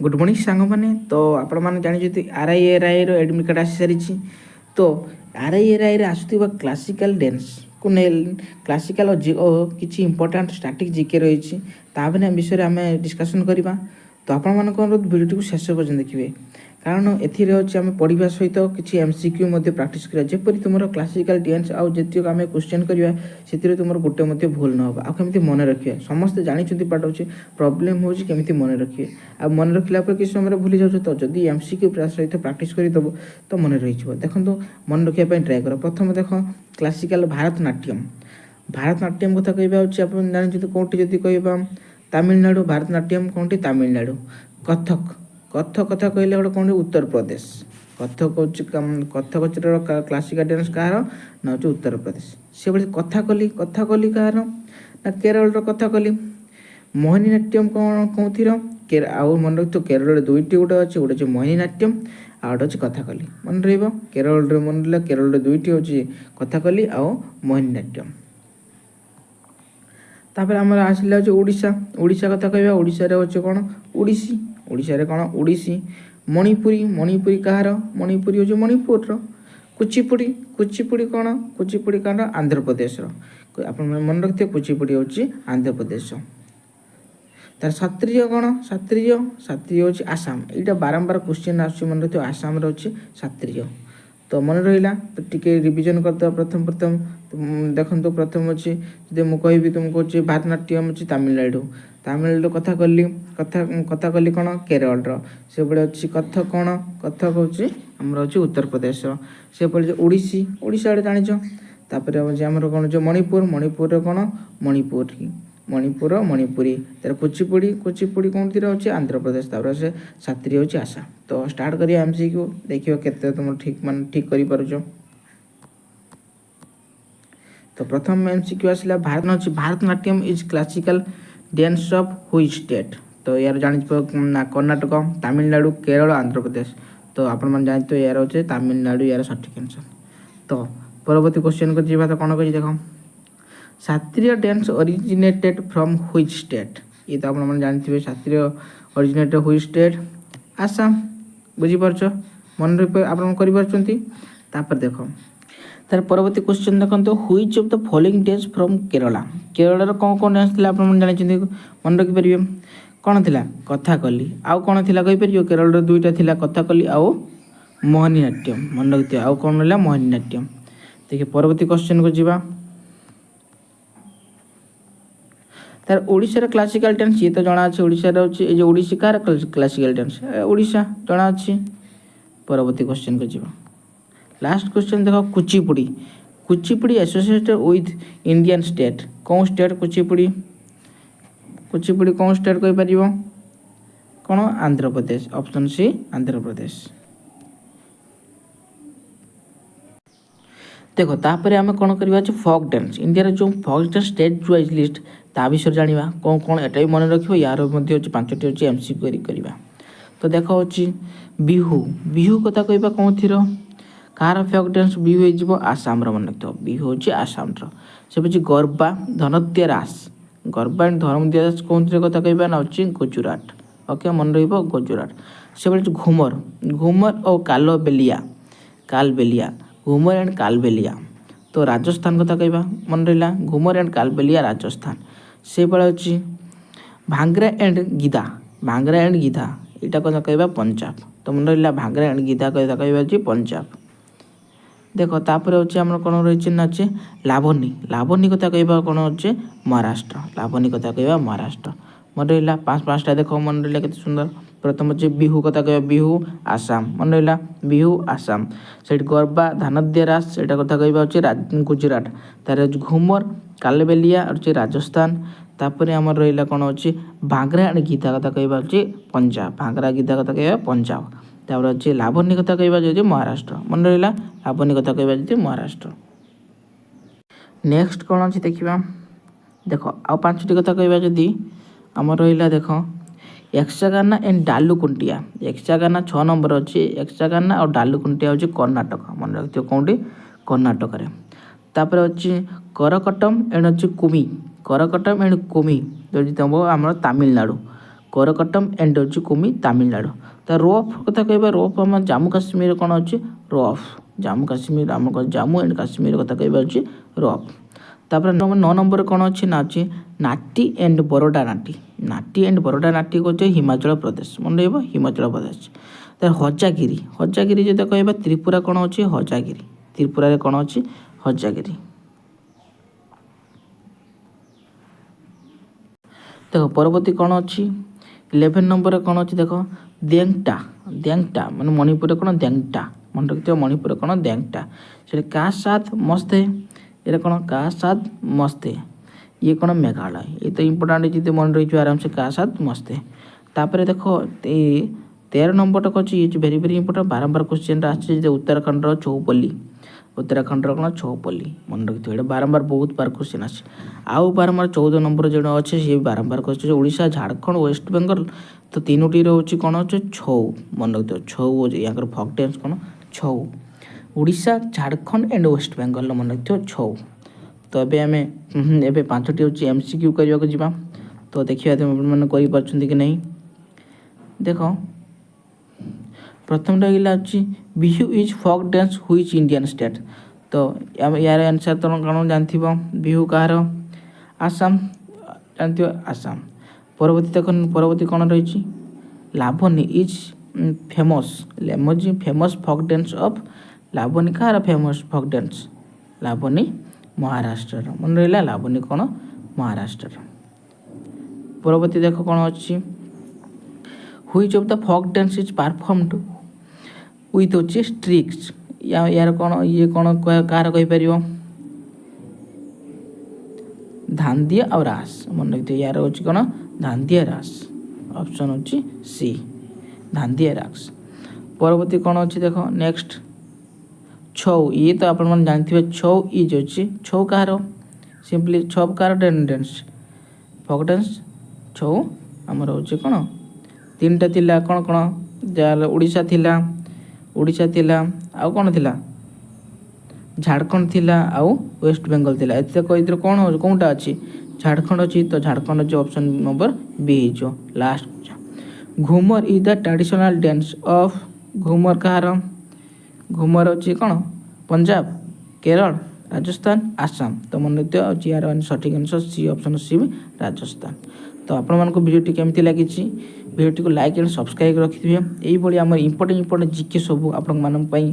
Good morning सांग मैंने तो आपण मैंने जानी RIRI एडमिट कार्ड आसी सारी तो RIRI आसुवा क्लासिकल डांस को क्लासिकल किसी इंपोर्टाट स्टाटिक जीके रही विषय आम डिस्कसन करवा। तो आपण मान भिडियो को शेष पर्यटन देखिए कारण एम पढ़ा सहित किसी MCQ प्राक्ट करा जपरी तुम क्लासिकल डांस आउ जी आम क्वेश्चन करवा से तुम गोटे भूल न हो आमती मन रखिए समस्ते जानते पाठ हो प्रोब्लेम हो मन रखिए आ मन रखला किसी समय भूली जाऊँ तो जदि MCQ सहित प्राक्ट करदेव तो मन रही देखो मन रखापी ट्राए कर। प्रथम देख क्लासिकल भारतनाट्यम कथा कहवा जानते कौटी जब कह तमिलनाडु भारतनाट्यम कौटी तमिलनाडु कथक कथा कहले गोटे कौन उत्तर प्रदेश कथक क्लासिकल डांस कह ना हूँ उत्तर प्रदेश से भाई कथाकली कह ना केरल कथाकली मोहिनी नाट्यम कौन कौन आउ मन रख तो केरल दुईटी गोटे अच्छे गोटे मोहिनी नाट्यम आ गोटे कथाकली मन रेरल मन रहा केरल दुईटी हूँ कथाकली आउ मोहिनी नाट्यम। तापर आम आसला ओडिशा कथा कहवा ओडिशा हूँ कौन ओडिसी ओडिशा कौन ओडिसी मणिपुरी कहार मणिपुरी हूँ मणिपुर कुचिपुड़ी कौन आंध्र प्रदेश आप मन रखिए कुचिपुड़ी हूँ आंध्र प्रदेश। तार क्षत्रिय कौन क्षत्रिय हूँ आसाम यहाँ बारंबार क्वेश्चन आस मन रखिए आसाम अच्छे क्षत्रिय तो मन रहा तो टी रिविजन करदे प्रथम देखो प्रथम अच्छे जब मुझे कहि तुमको भारतनाट्यम अच्छी तमिलनाडु कथा कली कौन केरल से भाई अच्छी कथक कौन कथक हूँ आमर अच्छे उत्तर प्रदेश से भाई ओडिसी ओडिशा जाच तापर आमर कौन जो मणिपुर कौन मणिपुरी तार कुचिपुड़ी कौन थी अच्छे आंध्र प्रदेश तापर से क्षत्रिय हूँ आसाम। तो स्टार्ट करिए MCQ देखिए केते तुम ठीक मान ठीक करि पारुछ। तो प्रथम MCQ आसला Bharatanatyam is classical dance of which state तो यार जान कर्नाटक तमिलनाडु केरल आंध्र प्रदेश तो आपण मन जानते यार होचे तमिलनाडु यार सठिक आंसर। तो परवर्ती क्वेश्चन को जीवा तो कौन कही देख शास्त्रीय dance originated from which state ये तो आप जानते शास्त्रीय ओरिजिनेटेड व्हिच स्टेट आसाम बुझीपार मन कर देख तार परवर्ती क्वेश्चन देखो which of the following dance from Kerala Kerala कौन कौन डांस थी आप जानते मन रखिपारे कौन थी कथाकली आउ कौन थी कहीपर केरल दुईटा थी कथाकली आउ मोहिनी नाट्यम मन रखिए आउ कौन रहा मोहिनी नाट्यम। देखिए परवर्ती क्वेश्चन को जीवा तार ओडिशा क्लासिकल डांस ये तो जना अच्छे ओडिशा अच्छे जो ओडिसी कार क्लासिकल डांस ओडिशा जना अच्छी। परवर्ती क्वेश्चन को जीवा लास्ट क्वेश्चन देखो Kuchipudi associated with Indian state कौन स्टेट कुचिपुड़ी कौन स्टेट कही पार कौन आंध्र प्रदेश ऑप्शन सी आंध्र प्रदेश। देखो तापर आम कौन करवा फोक डांस इंडिया जो folk dance state wise list ता विषय जाना कौन कौन एटा भी मन रख यार पांचटी अच्छे MCQ करवा। तो देख अच्छी बिहू कथा कहवा कौन थी कार फोक डांस बिहू हो आसाम मन रखिए बिहू हूँ आसाम से पीछे गरबा धनत्या रास गरबा एंड धनत्या रास कौन थी कथा कहवा ना हूँ गुजरात ओके मन गुजरात से भाई घूमर और कालबेलिया घूमर एंड कालबेलिया तो राजस्थान कथा कहवा मन रहा घूमर एंड कालबेलिया राजस्थान से भाई अच्छी भांगरा एंड गिधा यहाँ कथा कहवा पंजाब तो मन रहा भांगरा एंड गिधा कथा कहवा पंजाब। देख तापर अच्छे आम कौन रही ना अच्छे लावनी कथा कहवा कौन अच्छे महाराष्ट्र लावनी कथा कहवा महाराष्ट्र मन रहा पाँचटा देख मन रहा के सुंदर। प्रथम अच्छे बिहू कथा कहवा बिहू आसाम मन रहा बिहू आसाम से गरबा धानद्या रास से कथा कहवा अच्छे गुजरात तार घूमर कालबेलिया अच्छे राजस्थान तापर आम रहा कौन अच्छे भांगरा एंड गिधा कथा कहवा अच्छे पंजाब भांगरा गिधा कथा कहवा पंजाब तापर अच्छे लावनी कथा कहवा जो महाराष्ट्र मन रहा लावनी कथा कहवा जो महाराष्ट्र। नेक्स्ट कौन अच्छे देखा देख आ पांचटी कथा कहवा जदि आम रहा देख यक्षगाना एंड डालुकुंटिया यक्षगाना 6 नंबर अच्छे यक्षगाना और डालुकुंटिया हूँ कर्णाटक मन रखिए कौटी कर्णाटक तापर अच्छे करकटम एंड अच्छे कुमी जो तुम आम तमिलनाडु କରକଟम एंड ହେଉଛି କୁମି ତାମିଲନାଡ଼ୁ। ତ ରଫ୍ କଥା କହିବା ରଫ୍ ଆମ ଜାମ୍ମୁ କାଶ୍ମୀର କ'ଣ ଅଛି ରଫ୍ ଜାମ୍ମୁ କାଶ୍ମୀର ଆମ ଜାମ୍ମୁ ଆଣ୍ଡ କାଶ୍ମୀର କଥା କହିବା ଅଛି ରଫ୍। ତାପରେ 9 ନମ୍ବରରେ କ'ଣ ଅଛି ନା ଅଛି ନାଟି and Baroda Nati. Nati and Baroda ନାଟି ହେଉଛି ହିମାଚଳ ପ୍ରଦେଶ ମନେ ରହିବ ହିମାଚଳ ପ୍ରଦେଶ। ତାପରେ ହଜାଗିରି ହଜାଗିରି ଯଦି କହିବା ତ୍ରିପୁରା କ'ଣ ଅଛି ହଜାଗିରି ତ୍ରିପୁରାରେ କ'ଣ ଅଛି ହଜାଗିରି। ଦେଖ ପରବର୍ତ୍ତୀ କ'ଣ ଅଛି 11 ନମ୍ବରରେ କ'ଣ ଅଛି ଦେଖ ଦେଙ୍ଗଟା ଦେଙ୍ଗଟା ମାନେ ମଣିପୁରରେ କ'ଣ ଦେଙ୍ଗଟା ମନେ ରଖିଥିବ ମଣିପୁରରେ କ'ଣ ଦେଙ୍ଗଟା ସେଠି କା ସାଥ ମସ୍ତେ ଏଇଟା କ'ଣ କା ସାଥ ମସ୍ତେ ଇଏ କ'ଣ ମେଘାଳୟ ଏ ତ ଇମ୍ପୋର୍ଟାଣ୍ଟ ଯଦି ମନେ ରହିଯିବ ଆରାମସେ କା ସାଥ ମସ୍ତେ। ତାପରେ ଦେଖ ଏ 13 ନମ୍ବରଟା ଅଛି ଇଏ ଭେରି ଭେରି ଇମ୍ପୋର୍ଟାଣ୍ଟ ବାରମ୍ବାର କ୍ୱେଶ୍ଚିନ୍ଟା ଆସିଛି ଯେ ଉତ୍ତରାଖଣ୍ଡର ଚୌପଲ୍ଲୀ ଉତ୍ତରାଖଣ୍ଡର କ'ଣ ଚୌପଲ୍ଲୀ ମନେ ରଖିଥିବ ଏଇଟା ବାରମ୍ବାର ବହୁତ ବାର କ୍ୱେଶ୍ଚିନ୍ ଆସିଛି। ଆଉ ବାରମ୍ବାର 14 ନମ୍ବର ଯେଉଁଟା ଅଛି ସିଏ ବାରମ୍ବାର କ୍ୱେଶ୍ଚିନ୍ ଓଡ଼ିଶା ଝାଡ଼ଖଣ୍ଡ ୱେଷ୍ଟବେଙ୍ଗଲ ତ ତିନୋଟିର ହେଉଛି କ'ଣ ଅଛି ଛଉ ମନେ ରଖିଥିବ ଛଉ ହେଉଛି ୟାଙ୍କର ଫକ୍ ଡ୍ୟାନ୍ସ କ'ଣ ଛଉ ଓଡ଼ିଶା ଝାଡ଼ଖଣ୍ଡ ଆଣ୍ଡ ୱେଷ୍ଟବେଙ୍ଗଲର ମନେ ରଖିଥିବ ଛଉ। ତ ଏବେ 5ଟି ହେଉଛି MCQ କରିବାକୁ ଯିବା ତ ଦେଖିବା ତୁମେମାନେ କରିପାରୁଛନ୍ତି କି ନାହିଁ। ଦେଖ ପ୍ରଥମଟା ହେଇଗଲା ଅଛି Bihu is folk dance which Indian state ତ ୟାର ଆନ୍ସର୍ ତ କ'ଣ ଜାଣିଥିବ ବିହୁ କାହାର ଆସାମ ଜାଣିଥିବ ଆସାମ। ପରବର୍ତ୍ତୀ ଦେଖ ପରବର୍ତ୍ତୀ କ'ଣ ରହିଛି Lavani is famous folk dance of Lavani କାହାର ଫେମସ୍ ଫକ୍ ଡ୍ୟାନ୍ସ ଲାବଣୀ ମହାରାଷ୍ଟ୍ରର ମନେ ରହିଲା ଲାବଣୀ କ'ଣ ମହାରାଷ୍ଟ୍ରର। ପରବର୍ତ୍ତୀ ଦେଖ କ'ଣ ଅଛି which of the folk dance is performed with ହେଉଛି ଷ୍ଟ୍ରିକ୍ସ ୟାର କ'ଣ ଇଏ କ'ଣ କାହାର କହିପାରିବ ଧାନ୍ଦିଆ ଆଉ ରାସ୍ ମନେ ରଖିଥିବ ୟାର ହେଉଛି କ'ଣ ଧାନ୍ଦିଆ ରାସ୍ ଅପସନ୍ ହେଉଛି ସି ଧାନ୍ଦିଆ ରାସ୍। ପରବର୍ତ୍ତୀ କ'ଣ ଅଛି ଦେଖ ନେକ୍ସଟ ଛଉ ଇଏ ତ ଆପଣମାନେ ଜାଣିଥିବେ ଛଉ ଇଜ୍ ଅଛି ଛଉ କାହାର ସିମ୍ପଲି ଛଉ କାହାର ଡ୍ୟାନ୍ସ ଫକ୍ ଡ୍ୟାନ୍ସ ଛଉ ଆମର ହେଉଛି କ'ଣ 3ଟା ଥିଲା କ'ଣ କ'ଣ ଯାହା ଓଡ଼ିଶା ଥିଲା ଆଉ କ'ଣ ଥିଲା ଝାଡ଼ଖଣ୍ଡ ଥିଲା ଆଉ ୱେଷ୍ଟବେଙ୍ଗଲ ଥିଲା ଏଥିରେ କ'ଣ କେଉଁଟା ଅଛି ଝାଡ଼ଖଣ୍ଡ ଅଛି ତ ଝାଡ଼ଖଣ୍ଡ ଅଛି ଅପସନ୍ ନମ୍ବର ବି ହେଇଯିବ last. Ghoomar is the traditional dance of Ghoomar କାହାର ଘୁମର ଅଛି କ'ଣ ପଞ୍ଜାବ କେରଳ ରାଜସ୍ଥାନ ଆସାମ ତ ମନେ ରଖିଥିବ ଆଉ ୟାର ସଠିକ୍ answer C option C Rajasthan. ତ ଆପଣମାନଙ୍କୁ ଭିଡ଼ିଓଟି କେମିତି ଲାଗିଛି ଭିଡ଼ିଓଟିକୁ ଲାଇକ୍ ଆଣ୍ଡ ସବସ୍କ୍ରାଇବ୍ ରଖିଥିବେ ଏଇଭଳି ଆମର ଇମ୍ପୋର୍ଟାଣ୍ଟ ଜିକେ ସବୁ ଆପଣମାନଙ୍କ ପାଇଁ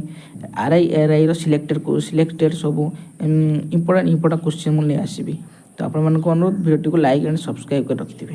RIRIର ସିଲେକ୍ଟେଡ଼ ସବୁ ଇମ୍ପୋର୍ଟାଣ୍ଟ କ୍ୱେଶ୍ଚିନ୍ ମୁଁ ନେଇ ଆସିବି ତ ଆପଣମାନଙ୍କୁ ଅନୁରୋଧ ଭିଡ଼ିଓଟିକୁ ଲାଇକ୍ ଆଣ୍ଡ ସବସ୍କ୍ରାଇବ୍ କରି ରଖିଥିବେ।